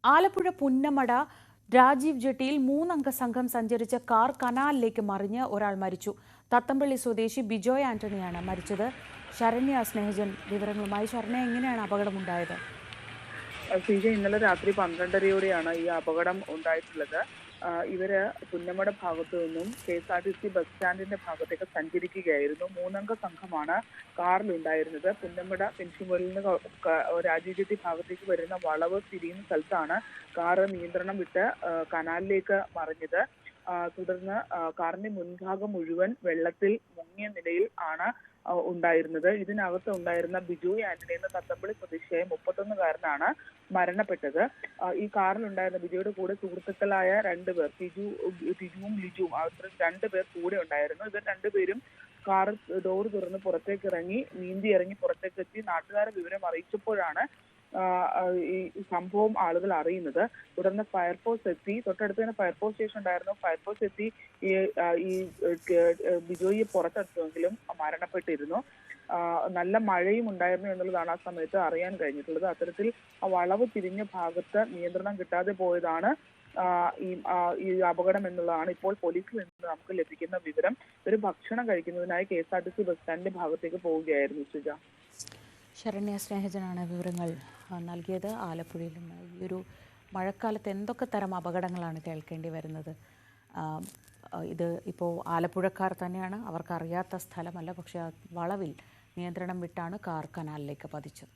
ആലപ്പുഴ പുന്നമട രാജീവ് ജെട്ടിയിൽ 3 അംഗ സംഘം സഞ്ചരിച്ച കാർ കനാലിലേക്ക് മറിഞ്ഞ് ഒരാൾ മരിച്ചു. തത്തമ്പള്ളി സ്വദേശി ബിജോയ് ആന്റണിയാണ് മരിച്ചത്. ശരണ്യ സ്നേഹജൻ വിവരങ്ങളുമായി. ശരണ്യ, എങ്ങനെയാണ് അപകടമുണ്ടായത്? ഇന്നലെ രാത്രി 12:30-യോടെയാണ് ഈ അപകടം ഉണ്ടായിട്ടുള്ളത്. ഇവര് പുന്നമട ഭാഗത്തു നിന്നും KSRTC ബസ് സ്റ്റാൻഡിന്റെ ഭാഗത്തേക്ക് സഞ്ചരിക്കുകയായിരുന്നു. 3 അംഗ സംഘമാണ് കാറിലുണ്ടായിരുന്നത്. പുന്നമട പെൻഷിമോലിൽ നിന്ന് രാജീവ് ജെട്ടി ഭാഗത്തേക്ക് വരുന്ന വളവ് തിരിയുന്ന സ്ഥലത്താണ് കാറ് നിയന്ത്രണം വിട്ട് കനാലിലേക്ക് മറിഞ്ഞത്. തുടർന്ന് കാറിന്റെ മുൻഭാഗം മുഴുവൻ വെള്ളത്തിൽ മുങ്ങിയ നിലയിൽ ആണ് ഉണ്ടായിരുന്നത്. ഇതിനകത്ത് ഉണ്ടായിരുന്ന ബിജോയ് ആന്റണി എന്ന തത്തമ്പള്ളി സ്വദേശിയായ 31-കാരനാണ് മരണപ്പെട്ടത്. ഈ കാറിലുണ്ടായിരുന്ന ബിജോയുടെ കൂടെ സുഹൃത്തുക്കളായ 2 പേർ, ടിജുവും ലിജുവും, അവർ 2 പേർ കൂടെ ഉണ്ടായിരുന്നു. ഇവർ 2 പേരും കാർ ഡോർ തുറന്ന് പുറത്തേക്ക് നീന്തി ഇറങ്ങി പുറത്തേക്കെത്തി നാട്ടുകാരെ വിവരം അറിയിച്ചപ്പോഴാണ് ഈ സംഭവം ആളുകൾ അറിയുന്നത്. തുടർന്ന് ഫയർഫോഴ്സ് എത്തി. തൊട്ടടുത്ത് തന്നെ ഫയർഫോഴ്സ് സ്റ്റേഷൻ ഉണ്ടായിരുന്നു. ഫയർഫോഴ്സ് എത്തി ഈ ബിജോയിയെ പുറത്തെടുത്തുവെങ്കിലും മരണപ്പെട്ടിരുന്നു. നല്ല മഴയും ഉണ്ടായിരുന്നു എന്നുള്ളതാണ് ആ സമയത്ത് അറിയാൻ കഴിഞ്ഞിട്ടുള്ളത്. അത്തരത്തിൽ വളവ് തിരിഞ്ഞ ഭാഗത്ത് നിയന്ത്രണം കിട്ടാതെ പോയതാണ് ഈ അപകടം എന്നുള്ളതാണ് ഇപ്പോൾ പോലീസിൽ നിന്ന് നമുക്ക് ലഭിക്കുന്ന വിവരം. ഒരു ഭക്ഷണം കഴിക്കുന്നതിനായി KSRTC ബസ് സ്റ്റാൻഡിന്റെ ഭാഗത്തേക്ക് പോവുകയായിരുന്നു. സുജ. ശരണ്യ സ്നേഹജനാണ് വിവരങ്ങൾ നൽകിയത്. ആലപ്പുഴയിലും ഈ ഒരു മഴക്കാലത്ത് എന്തൊക്കെ തരം അപകടങ്ങളാണ് കേൾക്കേണ്ടി വരുന്നത്? ഇത് ഇപ്പോൾ ആലപ്പുഴക്കാർ തന്നെയാണ്, അവർക്കറിയാത്ത സ്ഥലമല്ല. പക്ഷേ വളവിൽ നിയന്ത്രണം വിട്ടാണ് കാർ കനാലിലേക്ക് പതിച്ചത്.